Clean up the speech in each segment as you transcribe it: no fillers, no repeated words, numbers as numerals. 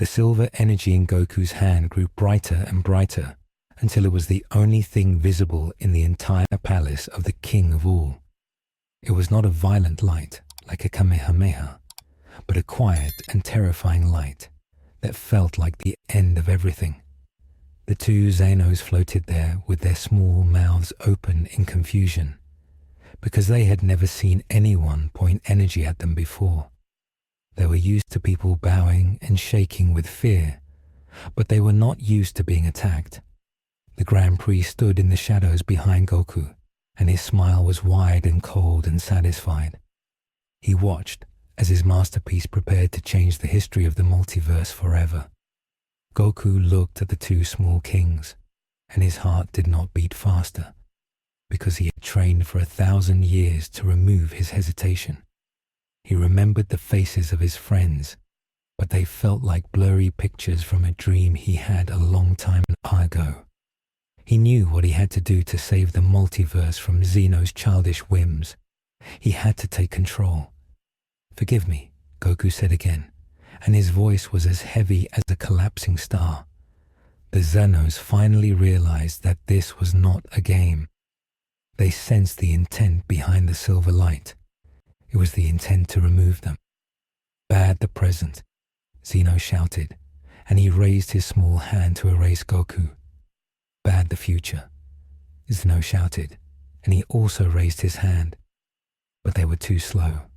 The silver energy in Goku's hand grew brighter and brighter until it was the only thing visible in the entire palace of the king of all. It was not a violent light like a Kamehameha, but a quiet and terrifying light that felt like the end of everything. The two Zenos floated there with their small mouths open in confusion, because they had never seen anyone point energy at them before. They were used to people bowing and shaking with fear, but they were not used to being attacked. The Grand Priest stood in the shadows behind Goku, and his smile was wide and cold and satisfied. He watched as his masterpiece prepared to change the history of the multiverse forever. Goku looked at the two small kings, and his heart did not beat faster, because he had trained for 1,000 years to remove his hesitation. He remembered the faces of his friends, but they felt like blurry pictures from a dream he had a long time ago. He knew what he had to do to save the multiverse from Zeno's childish whims. He had to take control. "Forgive me," Goku said again, and his voice was as heavy as a collapsing star. The Zenos finally realized that this was not a game. They sensed the intent behind the silver light. It was the intent to remove them. "Bad the present," Zeno shouted, and he raised his small hand to erase Goku. "Bad the future," Zeno shouted, and he also raised his hand. But they were too slow.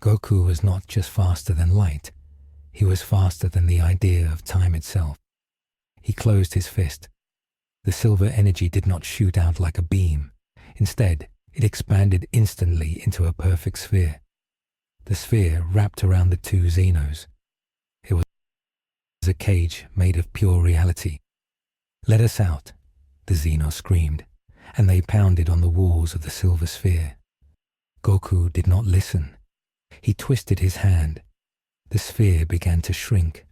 Goku was not just faster than light, he was faster than the idea of time itself. He closed his fist. The silver energy did not shoot out like a beam. Instead, it expanded instantly into a perfect sphere. The sphere wrapped around the two Zenos. It was a cage made of pure reality. "Let us out," the Zeno screamed, and they pounded on the walls of the silver sphere. Goku did not listen. He twisted his hand. The sphere began to shrink.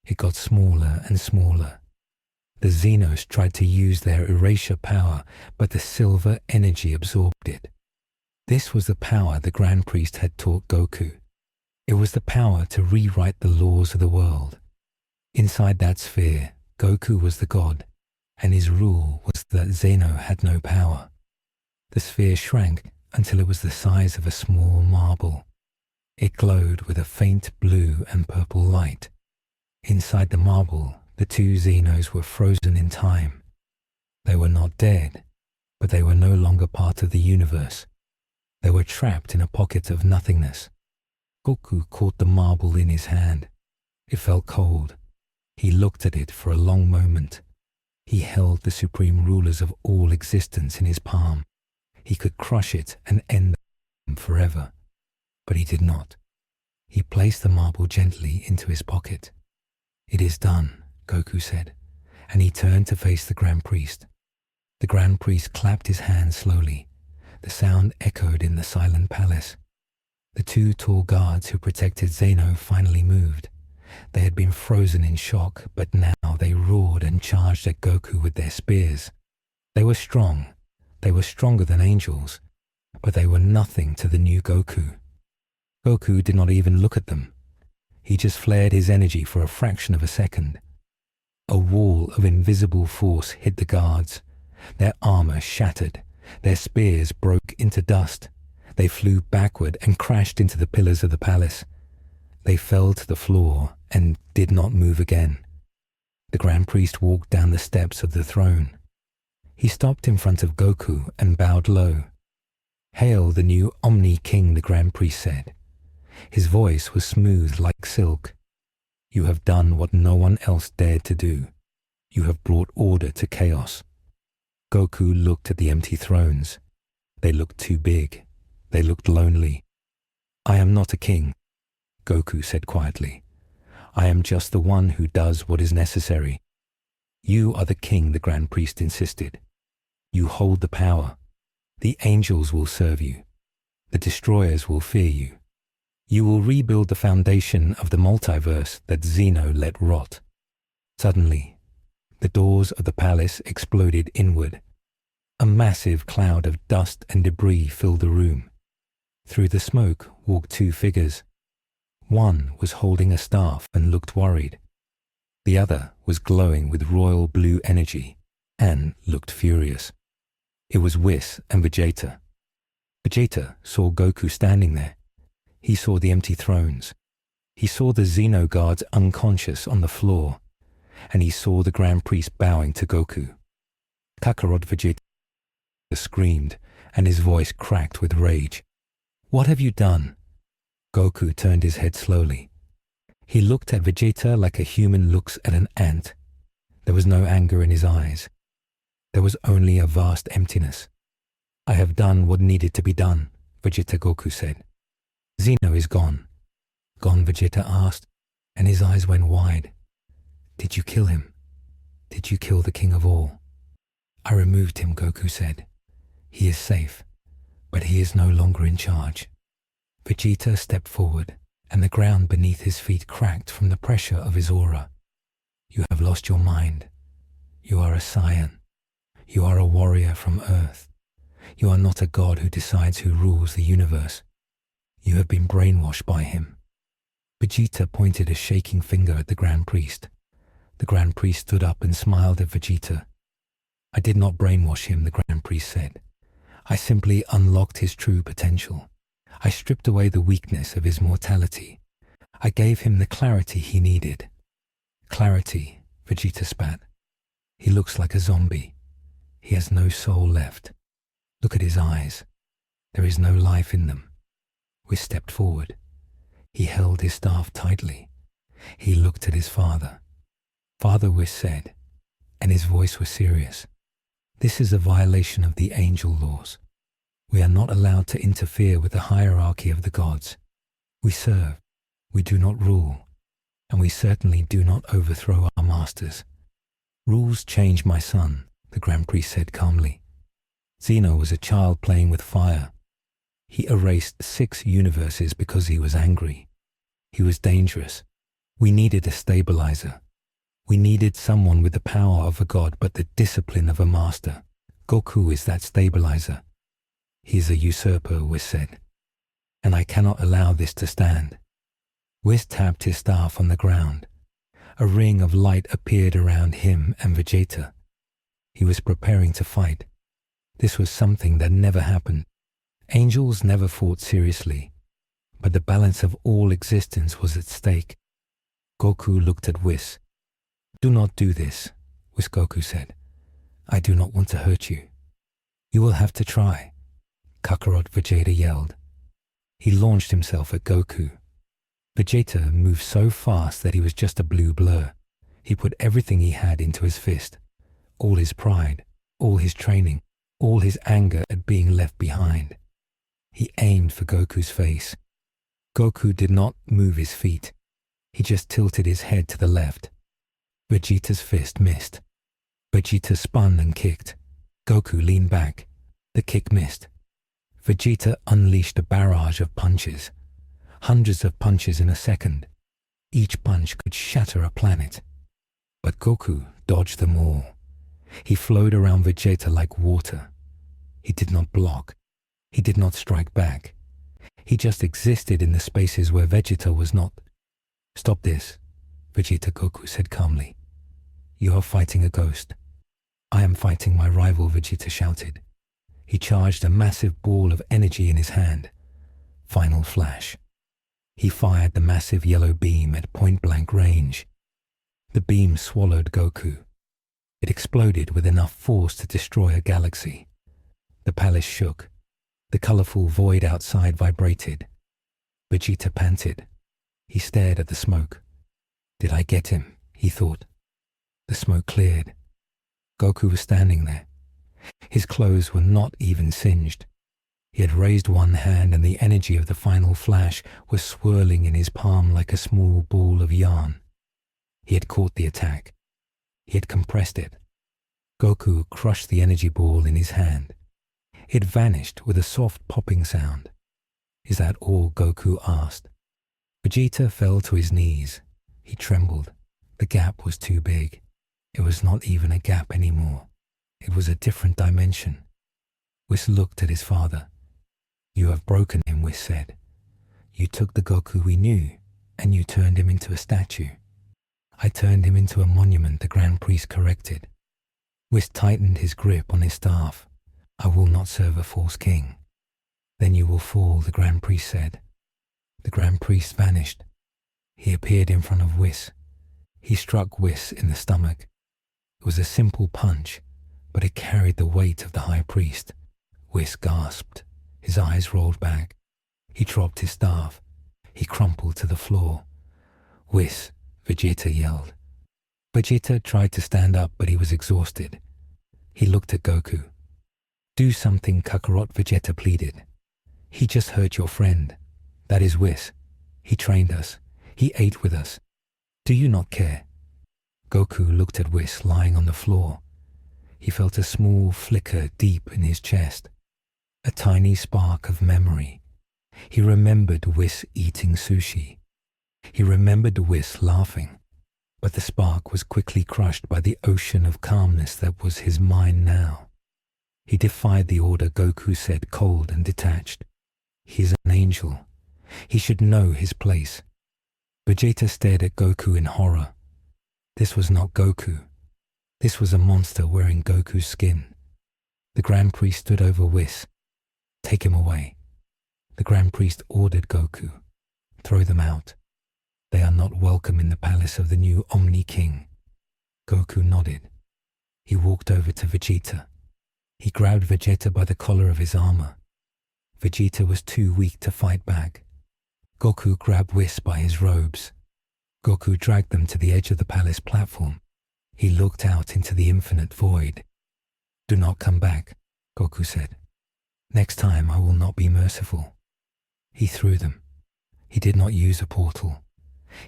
It got smaller and smaller. The Zenos tried to use their erasure power, but the silver energy absorbed it. This was the power the Grand Priest had taught Goku. It was the power to rewrite the laws of the world. Inside that sphere, Goku was the god, and his rule was that Zeno had no power. The sphere shrank until it was the size of a small marble. It glowed with a faint blue and purple light. Inside the marble, the two Zenos were frozen in time. They were not dead, but they were no longer part of the universe. They were trapped in a pocket of nothingness. Goku caught the marble in his hand. It felt cold. He looked at it for a long moment. He held the supreme rulers of all existence in his palm. He could crush it and end them forever. But he did not. He placed the marble gently into his pocket. "It is done," Goku said, and he turned to face the Grand Priest. The Grand Priest clapped his hands slowly. The sound echoed in the silent palace. The two tall guards who protected Zeno finally moved. They had been frozen in shock, but now they roared and charged at Goku with their spears. They were strong. They were stronger than angels, but they were nothing to the new Goku. Goku did not even look at them. He just flared his energy for a fraction of a second. A wall of invisible force hit the guards. Their armor shattered. Their spears broke into dust. They flew backward and crashed into the pillars of the palace. They fell to the floor and did not move again. The Grand Priest walked down the steps of the throne. He stopped in front of Goku and bowed low. "Hail the new Omni-King," the Grand Priest said. His voice was smooth like silk. "You have done what no one else dared to do. You have brought order to chaos." Goku looked at the empty thrones. They looked too big. They looked lonely. "I am not a king," Goku said quietly. "I am just the one who does what is necessary." "You are the king," the Grand Priest insisted. "You hold the power. The angels will serve you. The destroyers will fear you. You will rebuild the foundation of the multiverse that Zeno let rot." Suddenly, the doors of the palace exploded inward. A massive cloud of dust and debris filled the room. Through the smoke walked two figures. One was holding a staff and looked worried. The other was glowing with royal blue energy and looked furious. It was Whis and Vegeta. Vegeta saw Goku standing there. He saw the empty thrones. He saw the Zeno guards unconscious on the floor, and he saw the Grand Priest bowing to Goku. Kakarot Vegeta screamed, and his voice cracked with rage. "What have you done?" Goku turned his head slowly. He looked at Vegeta like a human looks at an ant. There was no anger in his eyes. There was only a vast emptiness. "I have done what needed to be done," Vegeta Goku said. "Zeno is gone." "Gone?" Vegeta asked, and his eyes went wide. "Did you kill him? Did you kill the king of all?" "I removed him," Goku said. "He is safe, but he is no longer in charge." Vegeta stepped forward, and the ground beneath his feet cracked from the pressure of his aura. "You have lost your mind. You are a Saiyan. You are a warrior from Earth. You are not a god who decides who rules the universe. You have been brainwashed by him." Vegeta pointed a shaking finger at the Grand Priest. The Grand Priest stood up and smiled at Vegeta. "I did not brainwash him," the Grand Priest said. "I simply unlocked his true potential. I stripped away the weakness of his mortality. I gave him the clarity he needed." "Clarity," Vegeta spat. "He looks like a zombie. He has no soul left. Look at his eyes. There is no life in them." We stepped forward. He held his staff tightly. He looked at his father. "Father," Whis said, and his voice was serious, "this is a violation of the angel laws. We are not allowed to interfere with the hierarchy of the gods. We serve, we do not rule, and we certainly do not overthrow our masters." "Rules change, my son," the Grand Priest said calmly. "Zeno was a child playing with fire. He erased 6 universes because he was angry. He was dangerous. We needed a stabilizer. We needed someone with the power of a god but the discipline of a master. Goku is that stabilizer. He is a usurper," Whis said, "and I cannot allow this to stand." Whis tapped his staff on the ground. A ring of light appeared around him and Vegeta. He was preparing to fight. This was something that never happened. Angels never fought seriously, but the balance of all existence was at stake. Goku looked at Whis. "Do not do this," Whis Goku said. "I do not want to hurt you." "You will have to try," Kakarot Vegeta yelled. He launched himself at Goku. Vegeta moved so fast that he was just a blue blur. He put everything he had into his fist. All his pride, all his training, all his anger at being left behind. He aimed for Goku's face. Goku did not move his feet. He just tilted his head to the left. Vegeta's fist missed. Vegeta spun and kicked. Goku leaned back. The kick missed. Vegeta unleashed a barrage of punches. Hundreds of punches in a second. Each punch could shatter a planet. But Goku dodged them all. He flowed around Vegeta like water. He did not block. He did not strike back. He just existed in the spaces where Vegeta was not. "Stop this," Vegeta Goku said calmly. "You are fighting a ghost." "I am fighting my rival," Vegeta shouted. He charged a massive ball of energy in his hand. Final flash. He fired the massive yellow beam at point-blank range. The beam swallowed Goku. It exploded with enough force to destroy a galaxy. The palace shook. The colorful void outside vibrated. Vegeta panted. He stared at the smoke. "Did I get him?" he thought. The smoke cleared. Goku was standing there. His clothes were not even singed. He had raised one hand and the energy of the final flash was swirling in his palm like a small ball of yarn. He had caught the attack. He had compressed it. Goku crushed the energy ball in his hand. It vanished with a soft popping sound. "Is that all?" Goku asked. Vegeta fell to his knees. He trembled. The gap was too big. It was not even a gap anymore. It was a different dimension. Whis looked at his father. "You have broken him," Whis said. "You took the Goku we knew, and you turned him into a statue." I turned him into a monument, the Grand Priest corrected. Whis tightened his grip on his staff. I will not serve a false king. Then you will fall, the Grand Priest said. The Grand Priest vanished. He appeared in front of Whis. He struck Whis in the stomach. It was a simple punch, but it carried the weight of the High Priest. Whis gasped. His eyes rolled back. He dropped his staff. He crumpled to the floor. Whis, Vegeta yelled. Vegeta tried to stand up, but he was exhausted. He looked at Goku. Do something, Kakarot, Vegeta pleaded. He just hurt your friend. That is Whis. He trained us. He ate with us. Do you not care? Goku looked at Whis lying on the floor. He felt a small flicker deep in his chest. A tiny spark of memory. He remembered Whis eating sushi. He remembered Whis laughing. But the spark was quickly crushed by the ocean of calmness that was his mind now. He defied the order, Goku said, cold and detached. He is an angel. He should know his place. Vegeta stared at Goku in horror. This was not Goku. This was a monster wearing Goku's skin. The Grand Priest stood over Whis. Take him away. The Grand Priest ordered Goku. Throw them out. They are not welcome in the palace of the new Omni-King. Goku nodded. He walked over to Vegeta. He grabbed Vegeta by the collar of his armor. Vegeta was too weak to fight back. Goku grabbed Whis by his robes. Goku dragged them to the edge of the palace platform. He looked out into the infinite void. Do not come back, Goku said. Next time I will not be merciful. He threw them. He did not use a portal.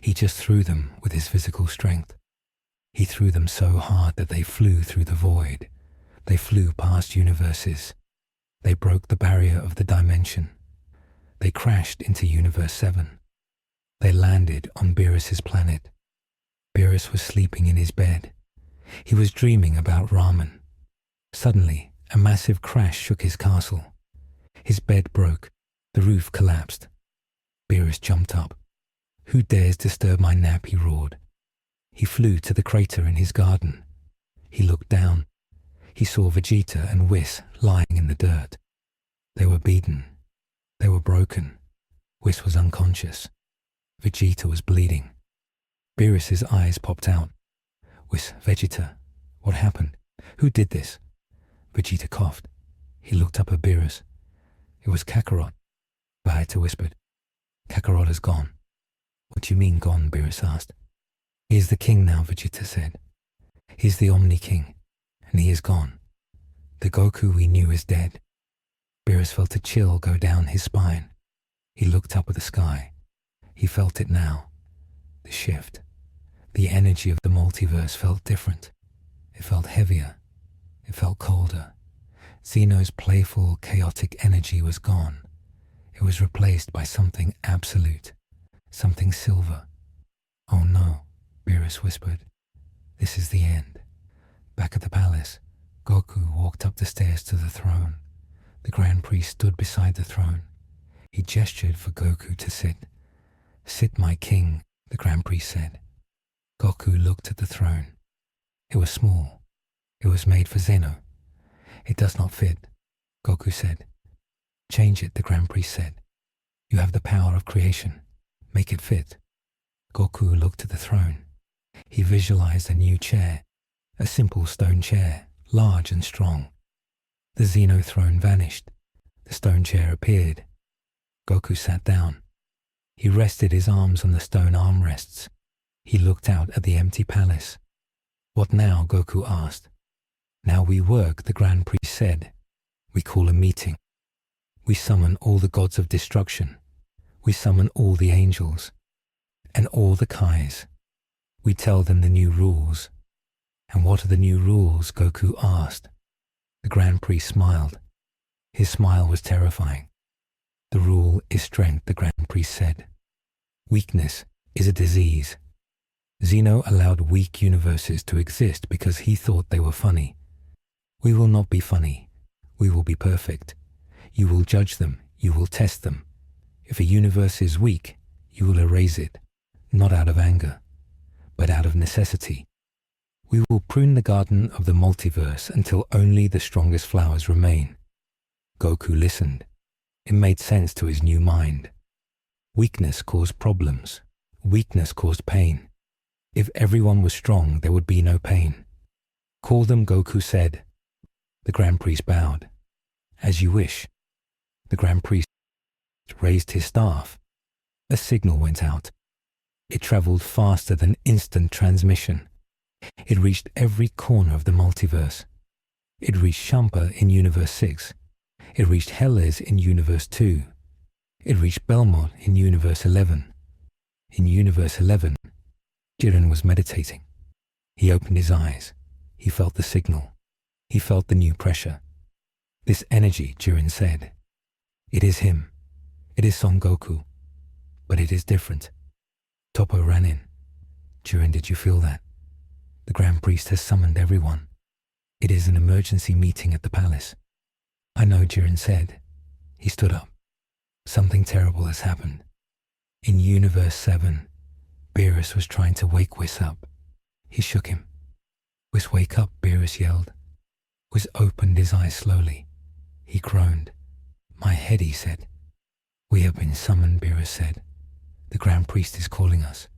He just threw them with his physical strength. He threw them so hard that they flew through the void. They flew past universes. They broke the barrier of the dimension. They crashed into Universe 7. They landed on Beerus's planet. Beerus was sleeping in his bed. He was dreaming about ramen. Suddenly, a massive crash shook his castle. His bed broke. The roof collapsed. Beerus jumped up. Who dares disturb my nap, he roared. He flew to the crater in his garden. He looked down. He saw Vegeta and Whis lying in the dirt. They were beaten. They were broken. Whis was unconscious. Vegeta was bleeding. Beerus's eyes popped out. Whis, Vegeta, what happened? Who did this? Vegeta coughed. He looked up at Beerus. It was Kakarot. Vegeta whispered. Kakarot is gone. What do you mean gone? Beerus asked. He is the king now, Vegeta said. He is the Omni-King, and he is gone. The Goku we knew is dead. Beerus felt a chill go down his spine. He looked up at the sky. He felt it now. The shift. The energy of the multiverse felt different. It felt heavier. It felt colder. Zeno's playful, chaotic energy was gone. It was replaced by something absolute. Something silver. Oh no, Beerus whispered. This is the end. Back at the palace, Goku walked up the stairs to the throne. The Grand Priest stood beside the throne. He gestured for Goku to sit. Sit, my king, the Grand Priest said. Goku looked at the throne. It was small. It was made for Zeno. It does not fit, Goku said. Change it, the Grand Priest said. You have the power of creation. Make it fit. Goku looked at the throne. He visualized a new chair, a simple stone chair, large and strong. The Zeno throne vanished. The stone chair appeared. Goku sat down. He rested his arms on the stone armrests. He looked out at the empty palace. What now? Goku asked. Now we work, the Grand Priest said. We call a meeting. We summon all the gods of destruction. We summon all the angels. And all the Kais. We tell them the new rules. And what are the new rules? Goku asked. The Grand Priest smiled. His smile was terrifying. The rule is strength, the Grand Priest said. Weakness is a disease. Zeno allowed weak universes to exist because he thought they were funny. We will not be funny. We will be perfect. You will judge them. You will test them. If a universe is weak, you will erase it, not out of anger, but out of necessity. We will prune the garden of the multiverse until only the strongest flowers remain. Goku listened. It made sense to his new mind. Weakness caused problems. Weakness caused pain. If everyone was strong, there would be no pain. Call them, Goku said. The Grand Priest bowed. As you wish. The Grand Priest raised his staff. A signal went out. It traveled faster than instant transmission. It reached every corner of the multiverse. It reached Champa in Universe 6. It reached Helles in Universe 2. It reached Belmont in Universe 11. In Universe 11, Jiren was meditating. He opened his eyes. He felt the signal. He felt the new pressure. This energy, Jiren said. It is him. It is Son Goku. But it is different. Toppo ran in. Jiren, did you feel that? The Grand Priest has summoned everyone. It is an emergency meeting at the palace. I know, Jiren said. He stood up. Something terrible has happened. In Universe 7, Beerus was trying to wake Whis up. He shook him. Whis, wake up, Beerus yelled. Whis opened his eyes slowly. He groaned. My head, he said. We have been summoned, Beerus said. The Grand Priest is calling us.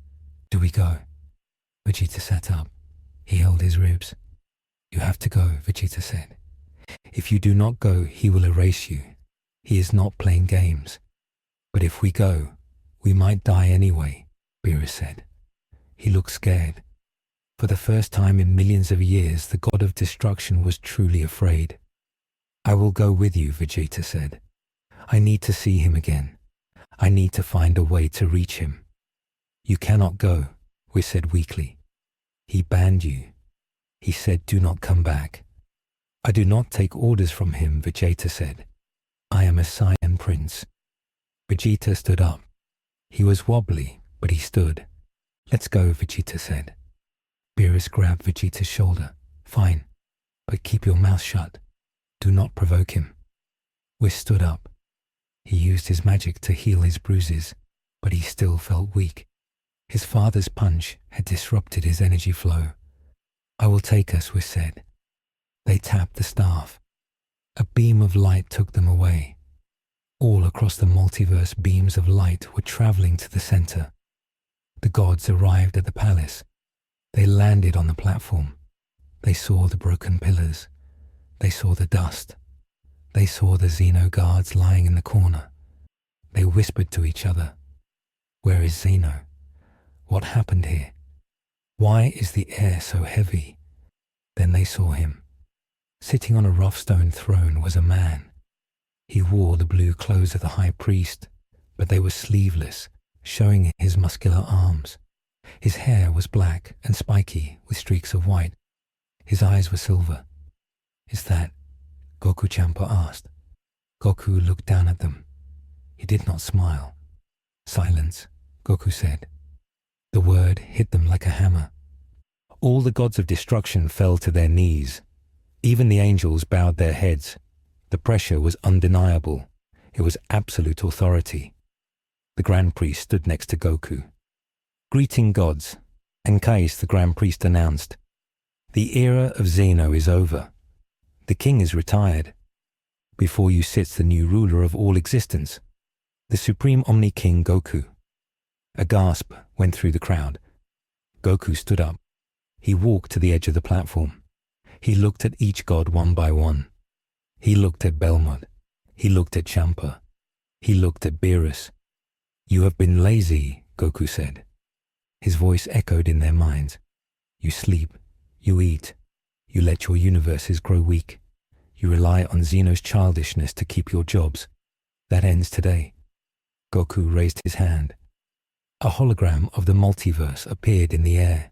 Do we go? Vegeta sat up. He held his ribs. You have to go, Vegeta said. If you do not go, he will erase you. He is not playing games. But if we go, we might die anyway, Beerus said. He looked scared. For the first time in millions of years, the god of destruction was truly afraid. I will go with you, Vegeta said. I need to see him again. I need to find a way to reach him. You cannot go, Whis said weakly. He banned you. He said, do not come back. I do not take orders from him, Vegeta said. I am a Saiyan prince. Vegeta stood up. He was wobbly, but he stood. Let's go, Vegeta said. Beerus grabbed Vegeta's shoulder. Fine, but keep your mouth shut. Do not provoke him. Whis stood up. He used his magic to heal his bruises, but he still felt weak. His father's punch had disrupted his energy flow. I will take us, Whis said. They tapped the staff. A beam of light took them away. All across the multiverse, beams of light were traveling to the center. The gods arrived at the palace. They landed on the platform. They saw the broken pillars. They saw the dust. They saw the Zeno guards lying in the corner. They whispered to each other. Where is Zeno? What happened here? Why is the air so heavy? Then they saw him. Sitting on a rough stone throne was a man. He wore the blue clothes of the high priest, but they were sleeveless, showing his muscular arms. His hair was black and spiky with streaks of white. His eyes were silver. Is that? Goku Champa asked. Goku looked down at them. He did not smile. Silence, Goku said. The word hit them like a hammer. All the gods of destruction fell to their knees. Even the angels bowed their heads. The pressure was undeniable. It was absolute authority. The Grand Priest stood next to Goku. Greeting gods, Enkais the Grand Priest announced. The era of Zeno is over. The king is retired. Before you sits the new ruler of all existence, the supreme Omni-King Goku. A gasp went through the crowd. Goku stood up. He walked to the edge of the platform. He looked at each god one by one. He looked at Belmont. He looked at Champa. He looked at Beerus. You have been lazy, Goku said. His voice echoed in their minds. You sleep. You eat. You let your universes grow weak. You rely on Zeno's childishness to keep your jobs. That ends today. Goku raised his hand. A hologram of the multiverse appeared in the air.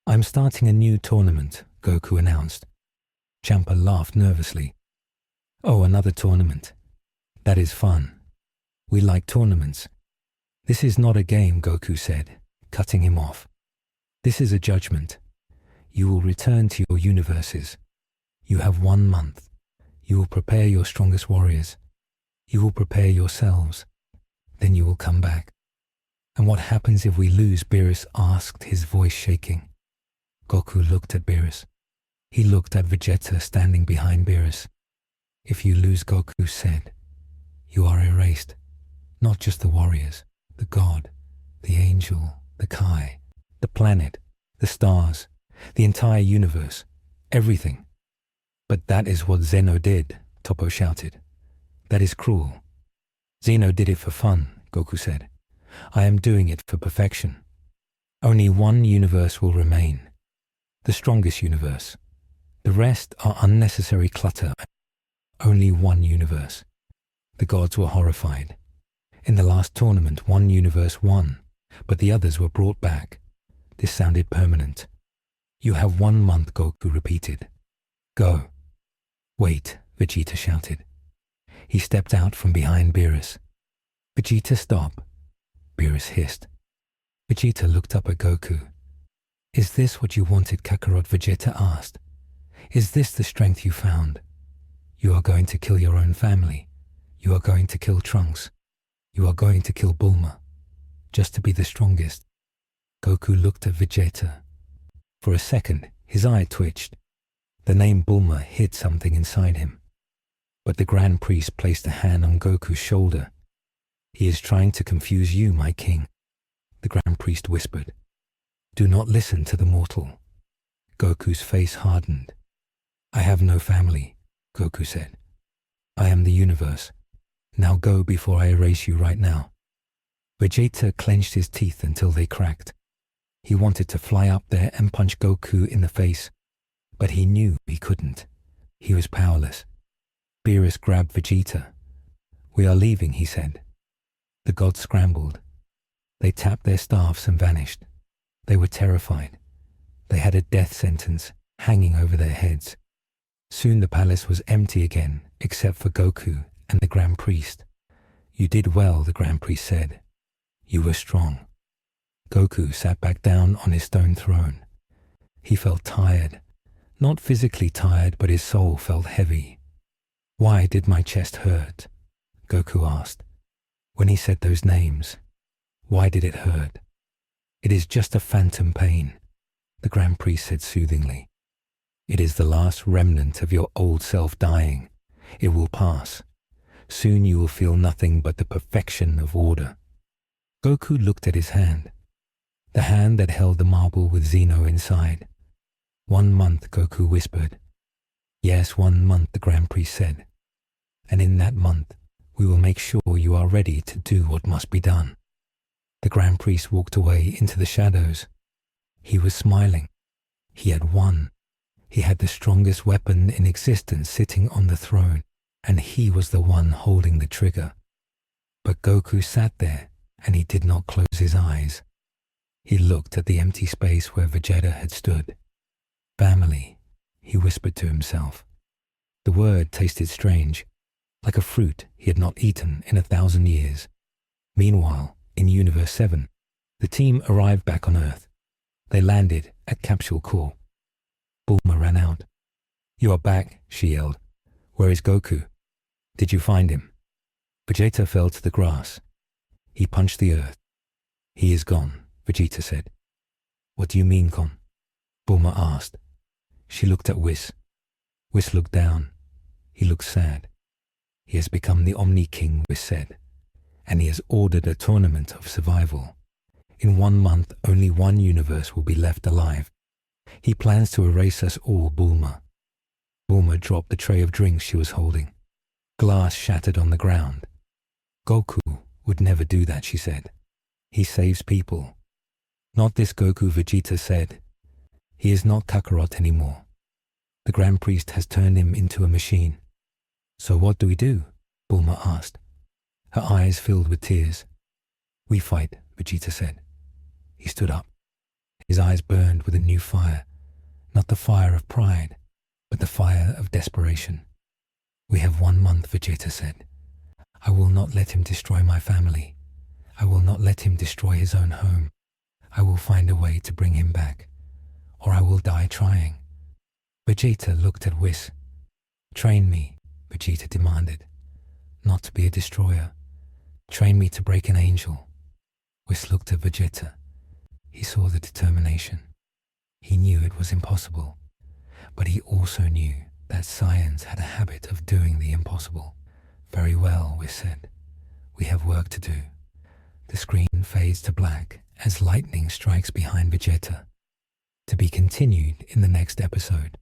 I'm starting a new tournament, Goku announced. Champa laughed nervously. Oh, another tournament. That is fun. We like tournaments. This is not a game, Goku said, cutting him off. This is a judgment. You will return to your universes. You have 1 month. You will prepare your strongest warriors. You will prepare yourselves. Then you will come back. And what happens if we lose? Beerus asked, his voice shaking. Goku looked at Beerus. He looked at Vegeta standing behind Beerus. If you lose, Goku said, you are erased. Not just the warriors, the god, the angel, the Kai, the planet, the stars, the entire universe, everything. But that is what Zeno did, Toppo shouted. That is cruel. Zeno did it for fun, Goku said. I am doing it for perfection. Only one universe will remain. The strongest universe. The rest are unnecessary clutter. Only one universe. The gods were horrified. In the last tournament, one universe won, but the others were brought back. This sounded permanent. You have 1 month, Goku repeated. Go. Wait, Vegeta shouted. He stepped out from behind Beerus. Vegeta, stop. Beerus hissed. Vegeta looked up at Goku. Is this what you wanted, Kakarot? Vegeta asked. Is this the strength you found? You are going to kill your own family. You are going to kill Trunks. You are going to kill Bulma. Just to be the strongest. Goku looked at Vegeta. For a second, his eye twitched. The name Bulma hid something inside him. But the Grand Priest placed a hand on Goku's shoulder. He is trying to confuse you, my king, the Grand Priest whispered. Do not listen to the mortal. Goku's face hardened. I have no family, Goku said. I am the universe. Now go before I erase you right now. Vegeta clenched his teeth until they cracked. He wanted to fly up there and punch Goku in the face, but he knew he couldn't. He was powerless. Beerus grabbed Vegeta. We are leaving, he said. The gods scrambled. They tapped their staffs and vanished. They were terrified. They had a death sentence hanging over their heads. Soon the palace was empty again, except for Goku and the Grand Priest. You did well, the Grand Priest said. You were strong. Goku sat back down on his stone throne. He felt tired. Not physically tired, but his soul felt heavy. Why did my chest hurt? Goku asked. When he said those names, why did it hurt? It is just a phantom pain, the Grand Priest said soothingly. It is the last remnant of your old self dying. It will pass. Soon you will feel nothing but the perfection of order. Goku looked at his hand, the hand that held the marble with Zeno inside. 1 month, Goku whispered. Yes, 1 month, the Grand Priest said. And in that month, we will make sure you are ready to do what must be done. The Grand Priest walked away into the shadows. He was smiling. He had won. He had the strongest weapon in existence sitting on the throne, and he was the one holding the trigger. But Goku sat there, and he did not close his eyes. He looked at the empty space where Vegeta had stood. Family, he whispered to himself. The word tasted strange, like a fruit he had not eaten in 1,000 years. Meanwhile, in Universe 7, the team arrived back on Earth. They landed at Capsule Core. Bulma ran out. You are back, she yelled. Where is Goku? Did you find him? Vegeta fell to the grass. He punched the earth. He is gone, Vegeta said. What do you mean, gone? Bulma asked. She looked at Whis. Whis looked down. He looked sad. He has become the Omni-King, Whis said, and he has ordered a tournament of survival. In 1 month, only one universe will be left alive. He plans to erase us all, Bulma. Bulma dropped the tray of drinks she was holding. Glass shattered on the ground. Goku would never do that, she said. He saves people. Not this Goku, Vegeta said. He is not Kakarot anymore. The Grand Priest has turned him into a machine. So what do we do? Bulma asked. Her eyes filled with tears. We fight, Vegeta said. He stood up. His eyes burned with a new fire, not the fire of pride, but the fire of desperation. We have 1 month, Vegeta said. I will not let him destroy my family. I will not let him destroy his own home. I will find a way to bring him back, or I will die trying. Vegeta looked at Whis. Train me, Vegeta demanded. Not to be a destroyer. Train me to break an angel. Whis looked at Vegeta. He saw the determination. He knew it was impossible, but he also knew that Saiyans had a habit of doing the impossible. Very well, Whis said. We have work to do. The screen fades to black as lightning strikes behind Vegeta. To be continued in the next episode.